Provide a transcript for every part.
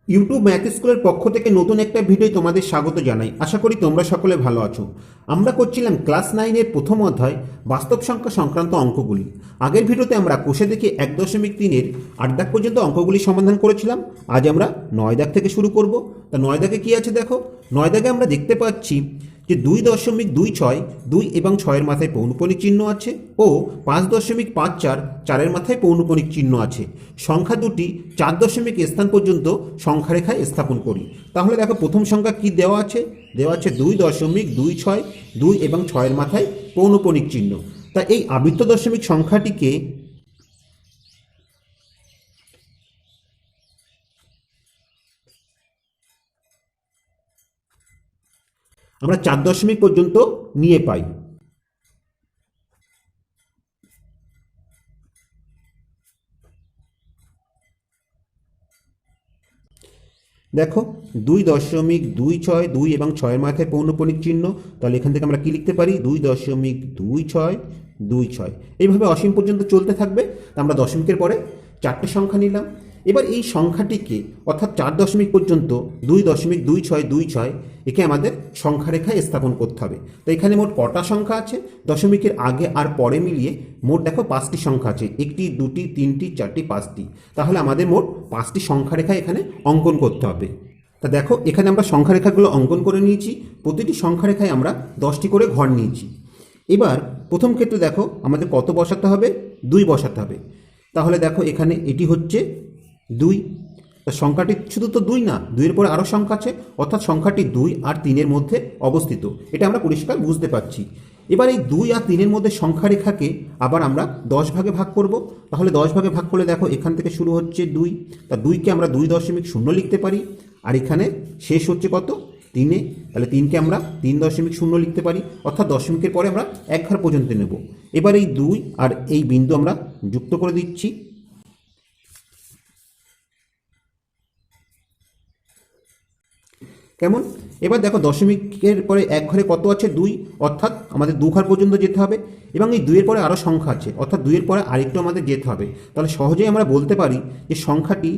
YouTube math স্কুলের পক্ষ থেকে নতুন একটা ভিডিও তোমাদের স্বাগত জানাই। আশা করি তোমরা সকলে ভালো আছো। আমরা করছিলাম ক্লাস 9-এর প্রথম অধ্যায় বাস্তব সংখ্যা সংক্রান্ত অঙ্কগুলি। আগের ভিডিওতে আমরা কোষে দেখে 1.3-এর 8 দাগ পর্যন্ত অঙ্কগুলি সমাধান করেছিলাম। আজ আমরা 9 দাগ থেকে শুরু করব। তা 9 দাগে কি আছে দেখো। 9 দাগে আমরা দেখতে পাচ্ছি যে 2.26, 2 এবং 6-এর মাথায় পৌনঃপুনিক চিহ্ন আছে ও 5.54, 4-এর মাথায় পৌনঃপুনিক চিহ্ন আছে। সংখ্যা দুটি 4 স্থান পর্যন্ত সংখ্যারেখায় স্থাপন করি। তাহলে দেখো প্রথম সংখ্যা কি দেওয়া আছে, দেওয়া আছে 2.26, 2 এবং 6-এর মাথায় পৌনঃপুনিক চিহ্ন। তা এই আবৃত্ত দশমিক সংখ্যাটিকে আমরা 4 পর্যন্ত নিয়ে পাই। দেখো 2.26, 2 এবং 6-এর মাথায় পৌনঃপুনিক চিহ্ন। তাহলে এখান থেকে আমরা কি লিখতে পারি, 2.26, 26। এইভাবে অসীম পর্যন্ত চলতে থাকবে। আমরা দশমিকের পরে 4টে সংখ্যা নিলাম। এবার এই সংখ্যাটিকে অর্থাৎ 4 পর্যন্ত 2.26, একে আমাদের সংখ্যারেখায় স্থাপন করতে হবে। তো এখানে মোট কটা সংখ্যা আছে, দশমিকের আগে আর পরে মিলিয়ে মোট দেখো 5টি সংখ্যা আছে। 1টি, 2টি, 3টি, 4টি, 5টি। তাহলে আমাদের মোট 5টি সংখ্যারেখা এখানে অঙ্কন করতে হবে। তা দেখো এখানে আমরা সংখ্যারেখাগুলো অঙ্কন করে নিয়েছি। প্রতিটি সংখ্যারেখায় আমরা 10টি করে ঘর নিয়েছি। এবার প্রথম ক্ষেত্রে দেখো আমাদের কত বসাতে হবে, 2 বসাতে হবে। তাহলে দেখো এখানে এটি হচ্ছে 2। সংখ্যাটি শুধু তো 2 না, 2-এর পরে আরও সংখ্যা আছে, অর্থাৎ সংখ্যাটি 2 আর 3-এর মধ্যে অবস্থিত। এটা আমরা পরিষ্কার বুঝতে পারছি। এবার এই 2 আর 3-এর মধ্যে সংখ্যারেখাকে আবার আমরা 10 ভাগে ভাগ করব। তাহলে 10 ভাগে ভাগ করলে দেখো এখান থেকে শুরু হচ্ছে 2। তা 2কে আমরা 2.0 লিখতে পারি। আর এখানে শেষ হচ্ছে কত, 3-এ। তাহলে 3কে আমরা 3.0 লিখতে পারি, অর্থাৎ দশমিকের পরে আমরা 1 ঘর পর্যন্ত নেব। এবার এই 2 আর এই বিন্দু আমরা যুক্ত করে দিচ্ছি। কেমন? এবার দেখো দশমিকের পরে 1 ঘরে কত আছে, 2, অর্থাৎ আমাদের 2 ঘর পর্যন্ত যেতে হবে। এবং এই 2-এর পরে আরও সংখ্যা আছে, অর্থাৎ 2-এর পরে আরেকটু আমাদের যেতে হবে। তাহলে সহজেই আমরা বলতে পারি যে সংখ্যাটি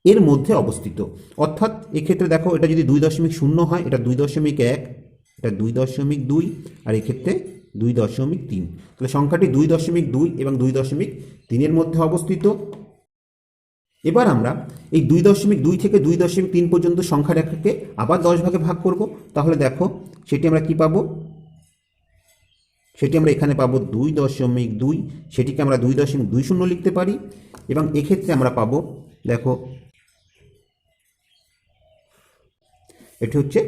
এর মধ্যে অবস্থিত। অর্থাৎ এক্ষেত্রে দেখো এটা যদি 2.0 হয়, এটা 2.1, এটা 2.2, আর এক্ষেত্রে 2.3। তাহলে সংখ্যাটি 2.2 এবং 2.3-এর মধ্যে অবস্থিত। এবার আমরা এই 2.2 থেকে 2.3 পর্যন্ত সংখ্যা রেখাকে আবার 10 ভাগে ভাগ করব। তাহলে দেখো সেটি আমরা কি পাবো, সেটি আমরা এখানে পাবো 2.2, সেটিকে আমরা 2.20 লিখতে পারি। এবং এক্ষেত্রে আমরা পাবো দেখো এটি হচ্ছে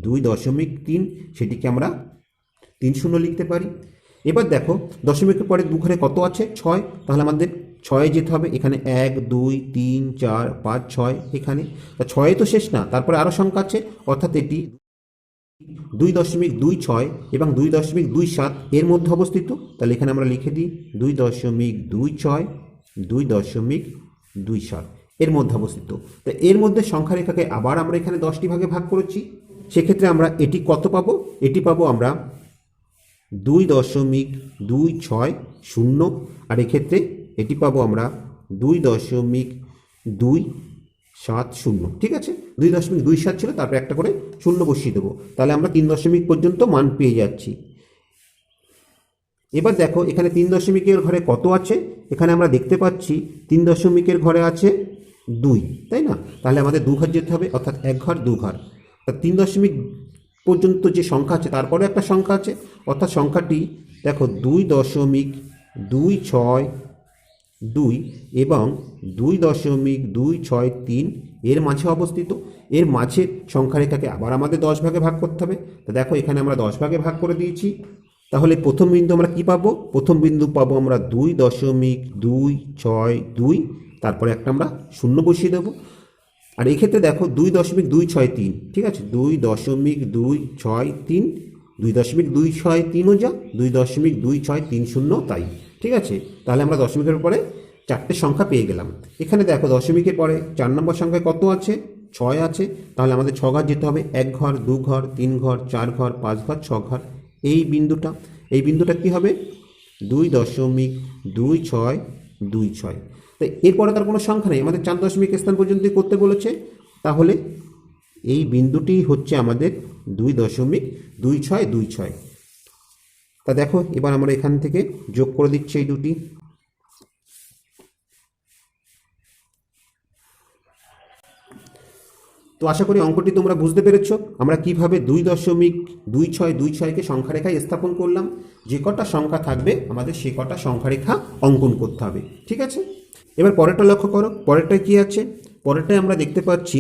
2.3, সেটিকে আমরা 30 লিখতে পারি। এবার দেখো দশমিকের পরে 2 ঘরে কত আছে, 6। তাহলে আমাদের 6-এ যেতে হবে। এখানে 1, 2, 3, 4, 5, 6 এখানে। তা 6-এ তো শেষ না, তারপরে আরও সংখ্যা আছে, অর্থাৎ এটি 2.26 এবং 2.27 এর মধ্যে অবস্থিত। তাহলে এখানে আমরা লিখে দিই 2.26, 2.27 এর মধ্যে অবস্থিত। তো এর মধ্যে সংখ্যা রেখাকে আবার আমরা এখানে 10টি ভাগে ভাগ করেছি। সেক্ষেত্রে আমরা এটি কত পাবো, এটি পাবো আমরা 2.260। আর এক্ষেত্রে এটি পাবো আমরা 2.270। ঠিক আছে, 2.27 ছিল, তারপরে একটা করে শূন্য বসিয়ে দেবো। তাহলে আমরা 3 পর্যন্ত মান পেয়ে যাচ্ছি। এবার দেখো এখানে 3 ঘরে কত আছে, এখানে আমরা দেখতে পাচ্ছি 3 ঘরে আছে 2, তাই না? তাহলে আমাদের 2 ঘর যেতে হবে, অর্থাৎ 1 ঘর 2 ঘর। 3 পর্যন্ত যে সংখ্যা আছে তারপরে একটা সংখ্যা আছে, অর্থাৎ সংখ্যাটি দেখো 2.262 এবং 2.263 এর মাঝে অবস্থিত। এর মাঝে সংখ্যারেখাকে আবার আমাদের 10 ভাগে ভাগ করতে হবে। তো দেখো এখানে আমরা 10 ভাগে ভাগ করে দিয়েছি। তাহলে প্রথম বিন্দু আমরা কি পাবো, প্রথম বিন্দু পাবো আমরা 2.262, তারপরে একটা আমরা শূন্য বসিয়ে দেবো। আর এক্ষেত্রে দেখো 2.263, ঠিক আছে, 2.263, 2.263ও যা, 2.2630 তাই। ঠিক আছে, তাহলে আমরা দশমিকের পরে 4টে সংখ্যা পেয়ে গেলাম। এখানে দেখো দশমিকের পরে 4 নম্বর সংখ্যায় কত আছে, 6 আছে। তাহলে আমাদের 6 ঘর যেতে হবে, 1 ঘর 2 ঘর 3 ঘর 4 ঘর 5 ঘর 6 ঘর। এই বিন্দুটা কি হবে, 2.2626। তো তো এরপরে তার কোনো সংখ্যা নেই, আমাদের 4 দশমিক স্থান পর্যন্তই করতে বলেছে। তাহলে এই বিন্দুটি হচ্ছে আমাদের 2.2626। তা দেখো এবার আমরা এখান থেকে যোগ করে দিচ্ছি এই দুটি। তো আশা করি অঙ্কটি তোমরা বুঝতে পেরেছো আমরা কিভাবে 2.2626কে সংখ্যা রেখায় স্থাপন করলাম। যে কটা সংখ্যা থাকবে আমাদের সে কটা সংখ্যা রেখা অঙ্কন করতে হবে, ঠিক আছে। এবার পরেরটা লক্ষ্য করো, পরেরটায় কি আছে? পরেরটায় আমরা দেখতে পাচ্ছি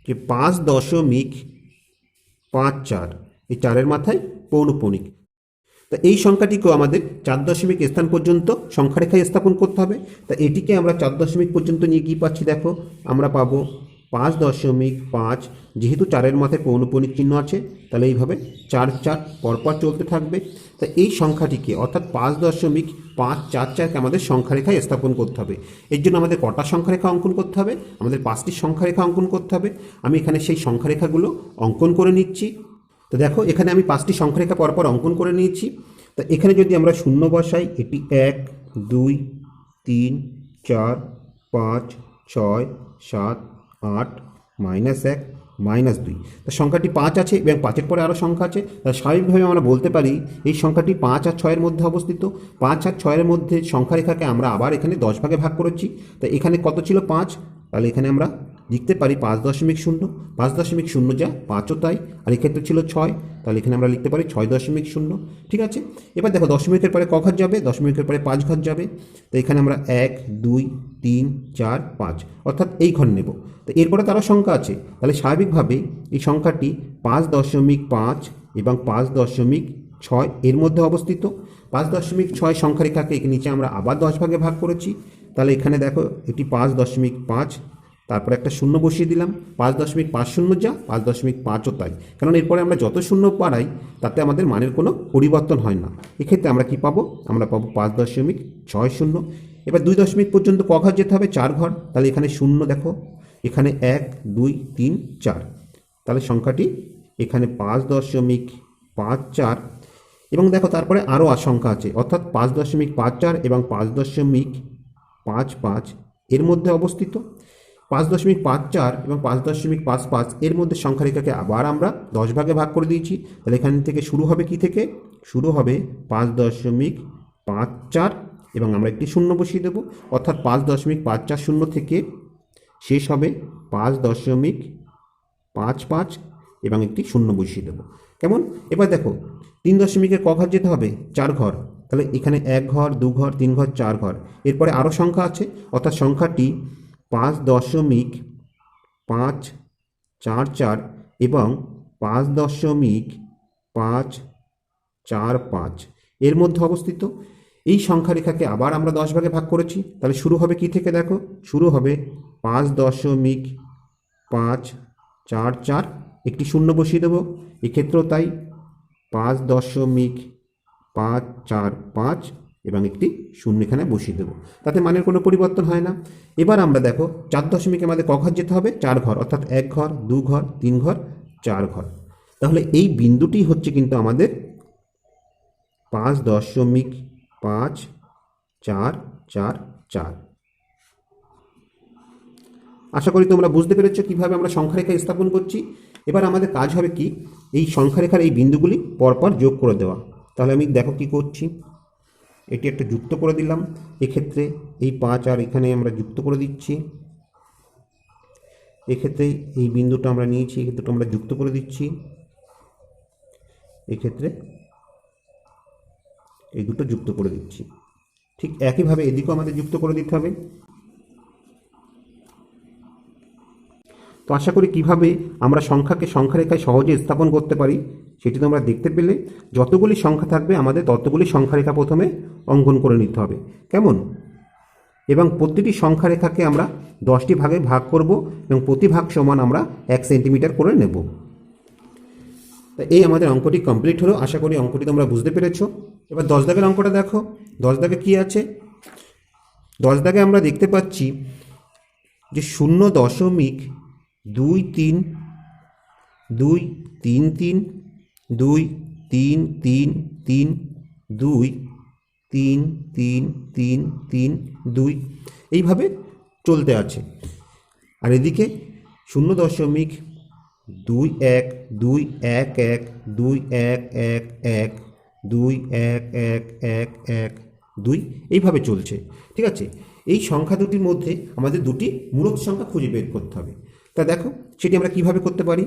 যে 5.54, এই 4-এর মাথায় পৌনঃপুনিক। তা এই সংখ্যাটিকেও আমাদের 4 দশমিক স্থান পর্যন্ত সংখ্যা রেখায় স্থাপন করতে হবে। তা এটিকে আমরা 4 দশমিক পর্যন্ত নিয়ে কী পাচ্ছি দেখো, আমরা পাবো 5.5, যেহেতু 4-এর মাথায় পৌনঃপুনিক চিহ্ন আছে তাহলে এইভাবে 4 4 পরপর চলতে থাকবে। তা এই সংখ্যাটিকে অর্থাৎ 5.544কে আমাদের সংখ্যা রেখায় স্থাপন করতে হবে। এর জন্য আমাদের কটা সংখ্যা রেখা অঙ্কন করতে হবে? আমাদের 5টি সংখ্যা রেখা অঙ্কন করতে হবে। আমি এখানে সেই সংখ্যা রেখাগুলো অঙ্কন করে নিচ্ছি। তো দেখো এখানে আমি 5টি সংখ্যা রেখা পরপর অঙ্কন করে নিয়েছি। তো এখানে যদি আমরা শূন্য বসাই, এটি 1 2 3 4 5 6 7 8 -1 -2। তো সংখ্যাটি 5 আছে এবং 5-এর পরে আরও সংখ্যা আছে। তাহলে স্বাভাবিকভাবে আমরা বলতে পারি এই সংখ্যাটি 5 আর 6-এর মধ্যে অবস্থিত। 5 আর 6-এর মধ্যে সংখ্যা রেখাকে আমরা আবার এখানে 10 ভাগে ভাগ করেছি। তো এখানে কত ছিল? 5। তাহলে এখানে আমরা লিখতে পারি 5.0, 5.0 যা 5ও তাই, আর এক্ষেত্রে ছিল 6, তাহলে এখানে আমরা লিখতে পারি 6.0। ঠিক আছে। এবার দেখো দশমিকের পরে ক ঘর যাবে? দশমিকের পরে 5 ঘর যাবে। তো এখানে আমরা 1 2 3 4 5 অর্থাৎ এই ঘর নেব। তো এরপরে তারও সংখ্যা আছে, তাহলে স্বাভাবিকভাবে এই সংখ্যাটি 5.5 এবং 5.6 এর মধ্যে অবস্থিত। 5.6 সংখ্যা রেখাকে নিচে আমরা আবার 10 ভাগে ভাগ করেছি। তাহলে এখানে দেখো এটি 5.5, তারপরে একটা শূন্য বসিয়ে দিলাম। 5.50 যা 5.5ও তাই, কারণ এরপরে আমরা যত শূন্য বাড়াই তাতে আমাদের মানের কোনো পরিবর্তন হয় না। এক্ষেত্রে আমরা কি পাবো? আমরা পাবো 5.60। এবার 2 দশমিক পর্যন্ত ক ঘর যেতে হবে? 4 ঘর। তাহলে এখানে শূন্য দেখো, এখানে 1 2 3 4, তাহলে সংখ্যাটি এখানে 5.54। এবং দেখো তারপরে আরও সংখ্যা আছে, অর্থাৎ 5.54 এবং 5.55 এর মধ্যে অবস্থিত। 5.54 এবং 5.55 এর মধ্যে সংখ্যা রেখাকে আবার আমরা 10 ভাগে ভাগ করে দিয়েছি। তাহলে এখান থেকে শুরু হবে কি থেকে? শুরু হবে 5.54 এবং আমরা একটি শূন্য বসিয়ে দেবো, অর্থাৎ 5.540 থেকে শেষ হবে 5.55 এবং একটি শূন্য বসিয়ে দেবো। কেমন? এবার দেখো 3 দশমিকের ক ঘর যেতে হবে? 4 ঘর। তাহলে এখানে 1 ঘর 2 ঘর 3 ঘর 4 ঘর। এরপরে আরও সংখ্যা আছে, অর্থাৎ সংখ্যাটি 5.544 এবং 5.545 এর মধ্যে অবস্থিত। এই সংখ্যা রেখাকে আবার আমরা 10 ভাগে ভাগ করেছি। তাহলে শুরু হবে কি থেকে দেখো? শুরু হবে 5.544, একটি শূন্য বসিয়ে দেবো। এক্ষেত্রেও তাই 5.545 এবং একটি শূন্য এখানে বসিয়ে দেবো, তাতে মানের কোনো পরিবর্তন হয় না। এবার আমরা দেখো 4 দশমিকে আমাদের ক ঘর যেতে হবে? 4 ঘর, অর্থাৎ 1 ঘর 2 ঘর 3 ঘর 4 ঘর। তাহলে এই বিন্দুটি হচ্ছে কিন্তু আমাদের 5.5444। আশা করি তোমরা বুঝতে পেরেছো কিভাবে আমরা সংখ্যা রেখা স্থাপন করছি। এবার আমাদের কাজ হবে কি? এই সংখ্যা রেখার এই বিন্দুগুলি পরপর যোগ করে দেওয়া। তাহলে আমি দেখো কি করছি, এটি একটা যুক্ত করে দিলাম। এক্ষেত্রে এই 5 আর এখানে আমরা যুক্ত করে দিচ্ছি। এক্ষেত্রে এই বিন্দুটা আমরা নিয়েছি, এই দুটো আমরা যুক্ত করে দিচ্ছি। এক্ষেত্রে এই দুটো যুক্ত করে দিচ্ছি। ঠিক একইভাবে এদিকেও আমাদের যুক্ত করে দিতে হবে। তো আশা করি কিভাবে আমরা সংখ্যাকে সংখ্যা রেখায় সহজে স্থাপন করতে পারি সেটি তোমরা দেখতে পেলে। যতগুলি সংখ্যা থাকবে আমাদের ততগুলি সংখ্যা রেখা প্রথমে অঙ্কন করে নিতে হবে, কেমন? এবং প্রতিটি সংখ্যা রেখাকে আমরা 10টি ভাগে ভাগ করব এবং প্রতি ভাগ সমান আমরা 1 সেন্টিমিটার করে নেব। তা এই আমাদের অঙ্কটি কমপ্লিট হলো। আশা করি অঙ্কটি তোমরা বুঝতে পেরেছো। এবার 10 দাগের অঙ্কটা দেখো। 10 দাগে কী আছে? 10 দাগে আমরা দেখতে পাচ্ছি যে 0.233 2 3 3 2 3 3 3 2 3 3 3 3 2 এইভাবে চলতে আছে। আর এদিকে 0.2111211112 এইভাবে চলছে। ঠিক আছে, এই সংখ্যা দুটির মধ্যে আমাদের দুটি মূলদ সংখ্যা খুঁজে বের করতে হবে। তা দেখো সেটি আমরা কিভাবে করতে পারি,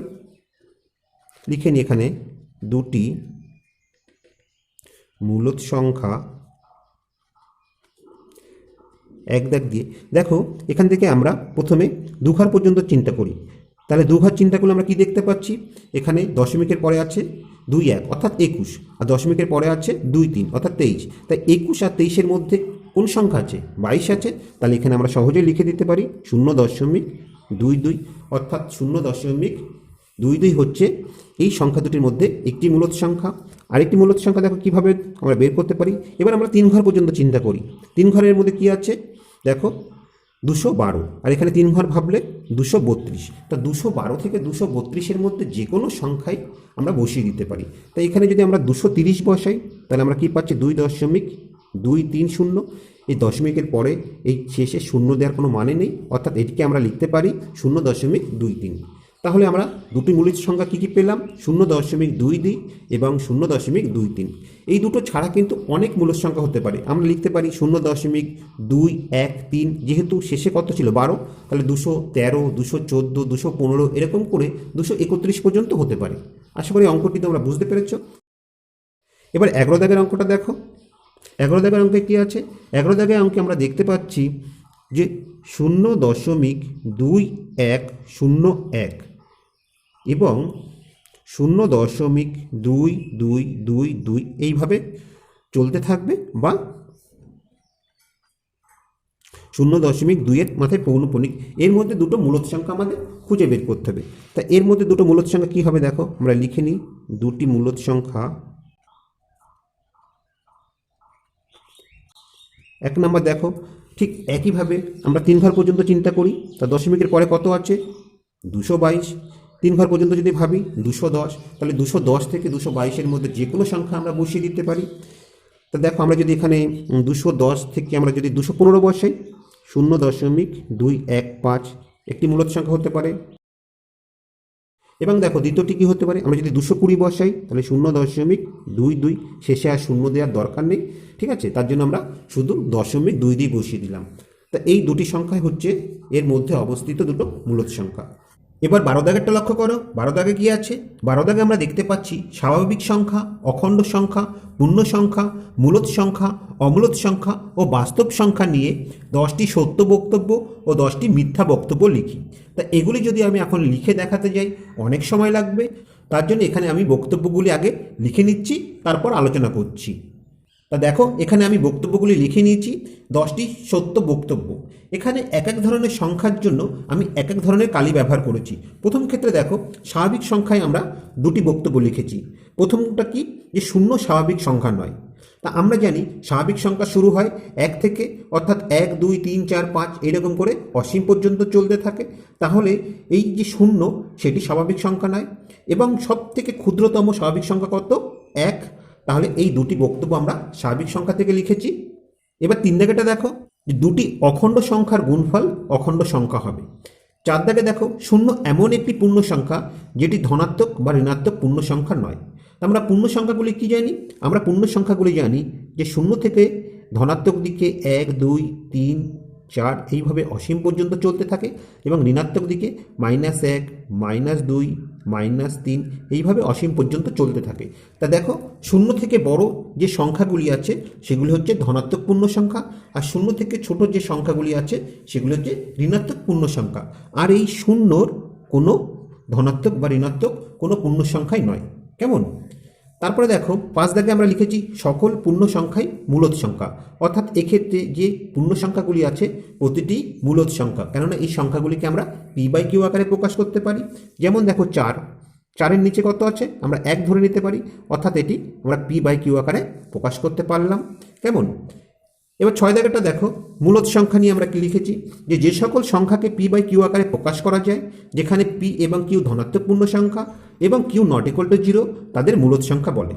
লিখে নিই এখানে দুটি মূলদ সংখ্যা এক দাগ দিয়ে। দেখো এখান থেকে আমরা প্রথমে দুঘর পর্যন্ত চিন্তা করি। তাহলে দুঘর চিন্তা করলে আমরা কি দেখতে পাচ্ছি, এখানে দশমিকের পরে আছে 21 অর্থাৎ 21, আর দশমিকের পরে আছে 23 অর্থাৎ 23। তাই 21 আর 23-এর মধ্যে কোন সংখ্যা আছে, 22 আছে। তাহলে এখানে আমরা সহজেই লিখে দিতে পারি 0.22 অর্থাৎ 0.22 হচ্ছে এই সংখ্যা দুটির মধ্যে একটি মূলদ সংখ্যা। আরেকটি মূলদ সংখ্যা দেখো কিভাবে আমরা বের করতে পারি। এবার আমরা 3 ঘর পর্যন্ত চিন্তা করি। 3 ঘরের মধ্যে কি আছে দেখো 212, আর এখানে 3 ঘর ভাবলে 232। তা 212 থেকে 232-এর মধ্যে যে কোনো সংখ্যায় আমরা বসিয়ে দিতে পারি। তাই এখানে যদি আমরা 230 বসাই তাহলে আমরা কি পাচ্ছি 2.230। এই দশমিকের পরে এই শেষে শূন্য দেওয়ার কোনো মানে নেই, অর্থাৎ এটিকে আমরা লিখতে পারি 0.23। তাহলে আমরা দুটি মূলদ সংখ্যা কী কী পেলাম, 0.22 এবং 0.23। এই দুটো ছাড়া কিন্তু অনেক মূলদ সংখ্যা হতে পারে। আমরা লিখতে পারি 0.213, যেহেতু শেষে কত ছিল 12, তাহলে 213, 214, 215 এরকম করে 231 পর্যন্ত হতে পারে। আশা করি অঙ্কটি তোমরা বুঝতে পেরেছ। এবার 11 দাগের অঙ্কটা দেখো। 11 দাগের অঙ্কে কী আছে, 11 দাগের অঙ্কে আমরা দেখতে পাচ্ছি যে 0.2101 এবং 0.2222 এইভাবে চলতে থাকবে, বা 0.2-এর মাথায় পৌনঃপুনিক। এর মধ্যে দুটো মূলদ সংখ্যা আমাদের খুঁজে বের করতে হবে। তা এর মধ্যে দুটো মূলদ সংখ্যা কী হবে দেখো, আমরা লিখে নিই দুটি মূলদ সংখ্যা। 1 নম্বর দেখো ঠিক একইভাবে আমরা 3 ঘর পর্যন্ত চিন্তা করি। তা দশমিকের পরে কত আছে 222। 3 ঘর পর্যন্ত যদি ভাবি 210, তাহলে 210 থেকে 222-এর মধ্যে যে কোনো সংখ্যা আমরা বসিয়ে দিতে পারি। তা দেখো আমরা যদি এখানে 210 থেকে আমরা যদি 215 বসাই, 0.215 একটি মূলদ সংখ্যা হতে পারে। এবং দেখো দ্বিতীয়টি কী হতে পারে, আমরা যদি 220 বসাই তাহলে 0.22, শেষে আর শূন্য দেওয়ার দরকার নেই। ঠিক আছে, তার জন্য আমরা শুধু 0.22 বসিয়ে দিলাম। তা এই দুটি সংখ্যাই হচ্ছে এর মধ্যে অবস্থিত দুটো মূলদ সংখ্যা। এবার 12 দাগেরটা লক্ষ্য করো। 12 দাগে কী আছে, 12 দাগে আমরা দেখতে পাচ্ছি স্বাভাবিক সংখ্যা, অখণ্ড সংখ্যা, পূর্ণ সংখ্যা, মূলদ সংখ্যা, অমূলদ সংখ্যা ও বাস্তব সংখ্যা নিয়ে 10টি সত্য বক্তব্য ও 10টি মিথ্যা বক্তব্য লিখি। তা এগুলি যদি আমি এখন লিখে দেখাতে যাই অনেক সময় লাগবে, তার জন্য এখানে আমি বক্তব্যগুলি আগে লিখে নিচ্ছি, তারপর আলোচনা করছি। তা দেখো এখানে আমি বক্তব্যগুলি লিখে নিয়েছি, 10টি সত্য বক্তব্য। এখানে এক এক ধরনের সংখ্যার জন্য আমি এক এক ধরনের কালি ব্যবহার করেছি। প্রথম ক্ষেত্রে দেখো স্বাভাবিক সংখ্যায় আমরা দুটি বক্তব্য লিখেছি। প্রথমটা কি, যে শূন্য স্বাভাবিক সংখ্যা নয়। তা আমরা জানি স্বাভাবিক সংখ্যা শুরু হয় 1 থেকে, অর্থাৎ 1 2 3 4 5 এরকম করে অসীম পর্যন্ত চলতে থাকে। তাহলে এই যে শূন্য সেটি স্বাভাবিক সংখ্যা নয়, এবং সব থেকে ক্ষুদ্রতম স্বাভাবিক সংখ্যা কত, 1। তাহলে এই দুটি বক্তব্য আমরা স্বাভাবিক সংখ্যা থেকে লিখেছি। এবার 3 দাগেটা দেখো, যে দুটি অখণ্ড সংখ্যার গুণফল অখণ্ড সংখ্যা হবে। 4 দাগে দেখো শূন্য এমন একটি পূর্ণ সংখ্যা যেটি ধনাত্মক বা ঋণাত্মক পূর্ণ সংখ্যা নয়। আমরা পূর্ণ সংখ্যাগুলি কি জানি, আমরা পূর্ণ সংখ্যাগুলি জানি যে শূন্য থেকে ধনাত্মক দিকে 1 2 3 4 এইভাবে অসীম পর্যন্ত চলতে থাকে, এবং ঋণাত্মক দিকে -1 -2 -3 এইভাবে অসীম পর্যন্ত চলতে থাকে। তা দেখো শূন্য থেকে বড় যে সংখ্যাগুলি আছে সেগুলি হচ্ছে ধনাত্মক পূর্ণ সংখ্যা, আর শূন্য থেকে ছোট যে সংখ্যাগুলি আছে সেগুলি হচ্ছে ঋণাত্মক পূর্ণ সংখ্যা। আর এই শূন্যর কোনো ধনাত্মক বা ঋণাত্মক কোনো পূর্ণ সংখ্যাই নয়। কেমন? তারপরে দেখো 5 দাগে আমরা লিখেছি সকল পূর্ণ সংখ্যাই মূলদ সংখ্যা, অর্থাৎ এক্ষেত্রে যে পূর্ণ সংখ্যাগুলি আছে প্রতিটি মূলদ সংখ্যা, কেননা এই সংখ্যাগুলিকে আমরা p/q আকারে প্রকাশ করতে পারি। যেমন দেখো 4-এর নিচে কত আছে, আমরা 1 ধরে নিতে পারি, অর্থাৎ এটি আমরা p/q আকারে প্রকাশ করতে পারলাম। কেমন? এবার 6 দাগেটা দেখো, মূলদ সংখ্যা নিয়ে আমরা কি লিখেছি, যে সকল সংখ্যাকে p/q আকারে প্রকাশ করা যায়, যেখানে p এবং q ধনাত্মক পূর্ণ সংখ্যা এবং q ≠ 0 তাদের মূলদ সংখ্যা বলে।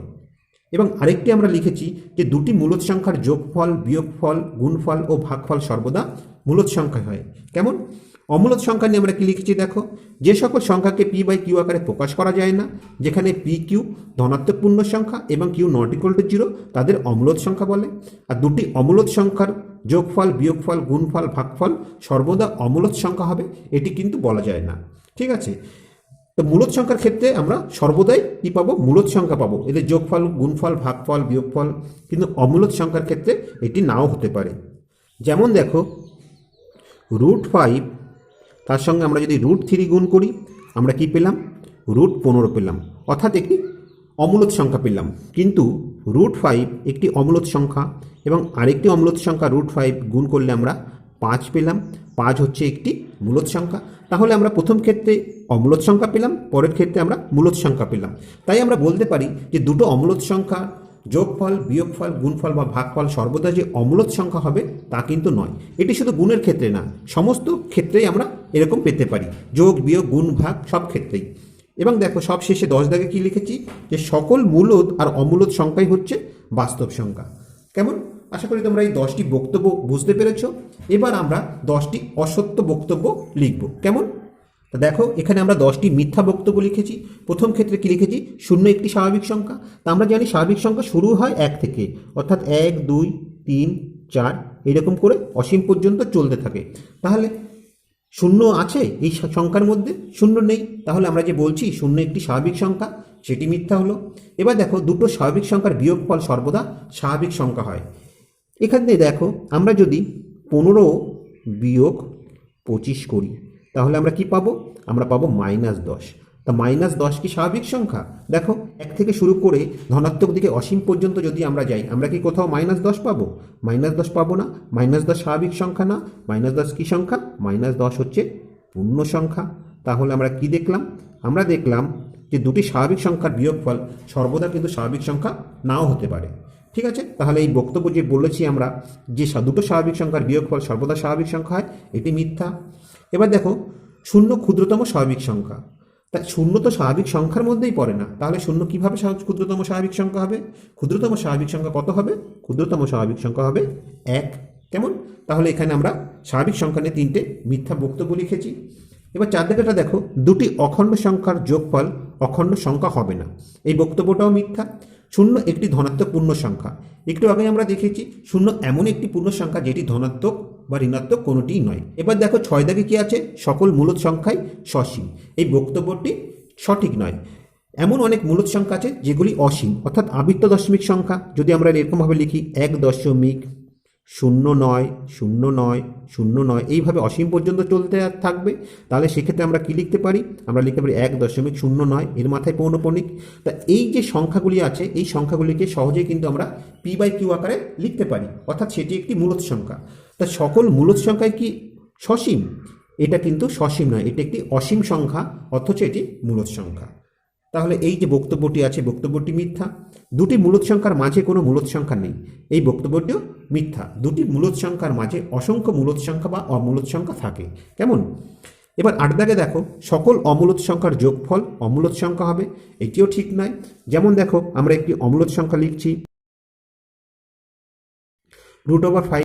এবং আরেকটি আমরা লিখেছি যে দুটি মূলদ সংখ্যার যোগফল, বিয়োগফল, গুণফল ও ভাগফল সর্বদা মূলদ সংখ্যা হয়। কেমন? অমূলদ সংখ্যা নিয়ে আমরা কি লিখেছি দেখো, যে সকল সংখ্যাকে পি বাই কিউ আকারে প্রকাশ করা যায় না, যেখানে পি কিউ ধনাত্মক পূর্ণ সংখ্যা এবং কিউ নট ইকুয়াল টু 0, তাদের অমূলদ সংখ্যা বলে। আর দুটি অমূলদ সংখ্যার যোগফল, বিয়োগফল, গুণফল, ভাগফল সর্বদা অমূলদ সংখ্যা হবে, এটি কিন্তু বলা যায় না। ঠিক আছে? তো মূলদ সংখ্যার ক্ষেত্রে আমরা সর্বদাই কি পাবো? মূলদ সংখ্যা পাবো, এদের যোগফল, গুণফল, ভাগফল, বিয়োগফল। কিন্তু অমূলদ সংখ্যার ক্ষেত্রে এটি নাও হতে পারে। যেমন দেখো √5, তার সঙ্গে আমরা যদি √3 গুণ করি, আমরা কি পেলাম? √15 পেলাম, অর্থাৎ একটি অমূলদ সংখ্যা পেলাম। কিন্তু √5 একটি অমূলদ সংখ্যা এবং আরেকটি অমূলদ সংখ্যা √5 গুণ করলে আমরা 5 পেলাম। 5 হচ্ছে একটি মূলদ সংখ্যা। তাহলে আমরা প্রথম ক্ষেত্রে অমূলদ সংখ্যা পেলাম, পরের ক্ষেত্রে আমরা মূলদ সংখ্যা পেলাম। তাই আমরা বলতে পারি যে দুটো অমূলদ সংখ্যা যোগফল, বিয়োগফল, গুণফল বা ভাগফল সর্বদা যে অমূলদ সংখ্যা হবে তা কিন্তু নয়। এটি শুধু গুণের ক্ষেত্রে না, সমস্ত ক্ষেত্রেই আমরা এরকম পেতে পারি, যোগ, বিয়োগ, গুণ, ভাগ সব ক্ষেত্রেই। এবং দেখো সব শেষে 10 দাগে কি লিখেছি, যে সকল মূলদ আর অমূলদ সংখ্যাই হচ্ছে বাস্তব সংখ্যা। কেমন? আশা করি তোমরা এই 10টি বক্তব্য বুঝতে পেরেছ। এবার আমরা 10টি অসত্য বক্তব্য লিখব। কেমন? তা দেখো এখানে আমরা 10টি মিথ্যা বক্তব্য লিখেছি। প্রথম ক্ষেত্রে কি লিখেছি? 0 একটি স্বাভাবিক সংখ্যা। তা আমরা জানি স্বাভাবিক সংখ্যা শুরু হয় 1 থেকে, অর্থাৎ 1, 2, 3, 4 এরকম করে অসীম পর্যন্ত চলতে থাকে। তাহলে 0 আছে এই সংখ্যার মধ্যে? 0 নেই। তাহলে আমরা যে বলছি 0 একটি স্বাভাবিক সংখ্যা, সেটি মিথ্যা হলো। এবার দেখো দুটো স্বাভাবিক সংখ্যার বিয়োগফল সর্বদা স্বাভাবিক সংখ্যা হয়। এখানে দেখো আমরা যদি 15 বিয়োগ 25 করি, তাহলে আমরা কি পাবো? আমরা পাবো -10। তা -10 কি স্বাভাবিক সংখ্যা? দেখো 1 থেকে শুরু করে ধনাত্মক দিকে অসীম পর্যন্ত যদি আমরা যাই, আমরা কি কোথাও -10 পাবো? -10 পাবো না। -10 স্বাভাবিক সংখ্যা না। -10 কি সংখ্যা? -10 হচ্ছে পূর্ণ সংখ্যা। তাহলে আমরা কি দেখলাম? আমরা দেখলাম যে দুটি স্বাভাবিক সংখ্যার বিয়োগফল সর্বদা কিন্তু স্বাভাবিক সংখ্যা নাও হতে পারে। ঠিক আছে? তাহলে এই বক্তব্য যে বলেছি আমরা, যে দুটো স্বাভাবিক সংখ্যার বিয়োগফল সর্বদা স্বাভাবিক সংখ্যা হয়, এটি মিথ্যা। এবার দেখো 0 ক্ষুদ্রতম স্বাভাবিক সংখ্যা। তা 0 তো স্বাভাবিক সংখ্যার মধ্যেই পড়ে না, তাহলে 0 কিভাবে ক্ষুদ্রতম স্বাভাবিক সংখ্যা হবে? ক্ষুদ্রতম স্বাভাবিক সংখ্যা কত হবে? ক্ষুদ্রতম স্বাভাবিক সংখ্যা হবে 1। কেমন? তাহলে এখানে আমরা স্বাভাবিক সংখ্যা নিয়ে 3টে মিথ্যা বক্তব্য লিখেছি। এবার 4 দাগেটা দেখো, দুটি অখণ্ড সংখ্যার যোগফল অখণ্ড সংখ্যা হবে না। এই বক্তব্যটাও মিথ্যা। 0 একটি ধনাত্মক পূর্ণ সংখ্যা। একটু আগে আমরা দেখেছি 0 এমন একটি পূর্ণ সংখ্যা যেটি ধনাত্মক বা ঋণাত্মক কোনোটিই নয়। এবার দেখো 6 দাগে কি আছে? সকল মূলদ সংখ্যাই সসীম। এই বক্তব্যটি সঠিক নয়। এমন অনেক মূলদ সংখ্যা আছে যেগুলি অসীম, অর্থাৎ আবৃত্ত দশমিক সংখ্যা। যদি আমরা এরকমভাবে লিখি 1.090909 এইভাবে অসীম পর্যন্ত চলতে থাকবে, তাহলে সেক্ষেত্রে আমরা কি লিখতে পারি? আমরা লিখতে পারি 1.09, এর মাথায় পৌনঃপুনিক। তা এই যে সংখ্যাগুলি আছে, এই সংখ্যাগুলিকে সহজেই কিন্তু আমরা পি বাই কিউ আকারে লিখতে পারি, অর্থাৎ সেটি একটি মূলদ সংখ্যা। তা সকল মূলদ সংখ্যায় কি সসীম? এটা কিন্তু সসীম নয়, এটি একটি অসীম সংখ্যা, অথচ এটি মূলদ সংখ্যা। তাহলে এই যে বক্তব্যটি আছে, বক্তব্যটি মিথ্যা। দুটি মূলদ সংখ্যার মাঝে কোনো মূলদ সংখ্যা নেই, এই বক্তব্যটিও মিথ্যা। দুটি মূলদ সংখ্যার মাঝে অসংখ্য মূলদ সংখ্যা বা অমূলদ সংখ্যা থাকে। কেমন? এবার 8 দাগে দেখো, সকল অমূলদ সংখ্যার যোগফল অমূলদ সংখ্যা হবে, এটিও ঠিক নয়। যেমন দেখো আমরা একটি অমূলদ সংখ্যা লিখছি √5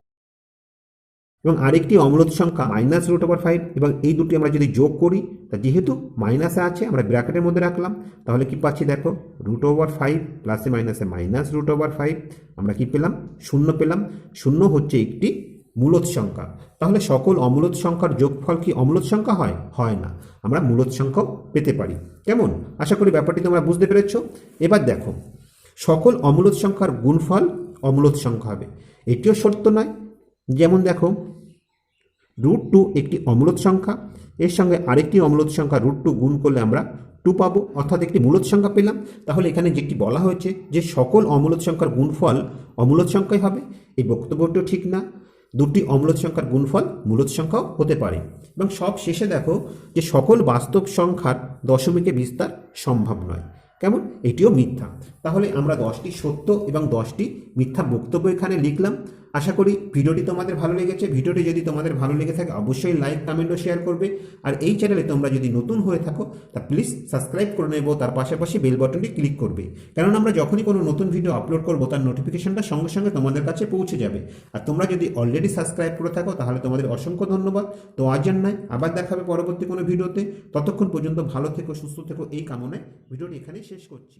এবং আরেকটি অমূলদ সংখ্যা -√5, এবং এই দুটি আমরা যদি যোগ করি, তা যেহেতু মাইনাসে আছে আমরা ব্র্যাকেটের মধ্যে রাখলাম, তাহলে কি পাচ্ছি দেখো √5 প্লাসে মাইনাসে -√5, আমরা কি পেলাম? 0 পেলাম। 0 হচ্ছে একটি মূলদ সংখ্যা। তাহলে সকল অমূলদ সংখ্যার যোগফল কি অমূলদ সংখ্যা হয়? হয় না। আমরা মূলদ সংখ্যাও পেতে পারি। কেমন? আশা করি ব্যাপারটি তোমরা বুঝতে পেরেছ। এবার দেখো সকল অমূলদ সংখ্যার গুণফল অমূলদ সংখ্যা হবে, এটিও সত্য নয়। যেমন দেখো √2 একটি অমূলদ সংখ্যা, এর সঙ্গে আরেকটি অমূলদ সংখ্যা √2 গুণ করলে আমরা 2 পাবো, অর্থাৎ একটি মূলদ সংখ্যা পেলাম। তাহলে এখানে যেটি বলা হয়েছে যে সকল অমূলদ সংখ্যার গুণফল অমূলদ সংখ্যাই হবে, এই বক্তব্যটিও ঠিক না। দুটি অমূলদ সংখ্যার গুণফল মূলদ সংখ্যাও হতে পারে। এবং সব শেষে দেখো যে সকল বাস্তব সংখ্যার দশমিকে বিস্তার সম্ভব নয়। কেমন? এটিও মিথ্যা। তাহলে আমরা 10টি সত্য এবং 10টি মিথ্যা বক্তব্য এখানে লিখলাম। আশা করি ভিডিওটি তোমাদের ভালো লেগেছে। ভিডিওটি যদি তোমাদের ভালো লেগে থাকে অবশ্যই লাইক, কমেন্ট ও শেয়ার করবে। আর এই চ্যানেলে তোমরা যদি নতুন হয়ে থাকো তা প্লিজ সাবস্ক্রাইব করে নেবো, তার পাশাপাশি বেল বাটনটি ক্লিক করবে, কারণ আমরা যখনই কোনো নতুন ভিডিও আপলোড করবো তার নোটিফিকেশনটা সঙ্গে সঙ্গে তোমাদের কাছে পৌঁছে যাবে। আর তোমরা যদি অলরেডি সাবস্ক্রাইব করে থাকো তাহলে তোমাদের অসংখ্য ধন্যবাদ। তো আজ আর নয়, আবার দেখা হবে পরবর্তী কোনো ভিডিওতে। ততক্ষণ পর্যন্ত ভালো থেকো, সুস্থ থেকো, এই কামনায় ভিডিওটি এখানেই শেষ করছি।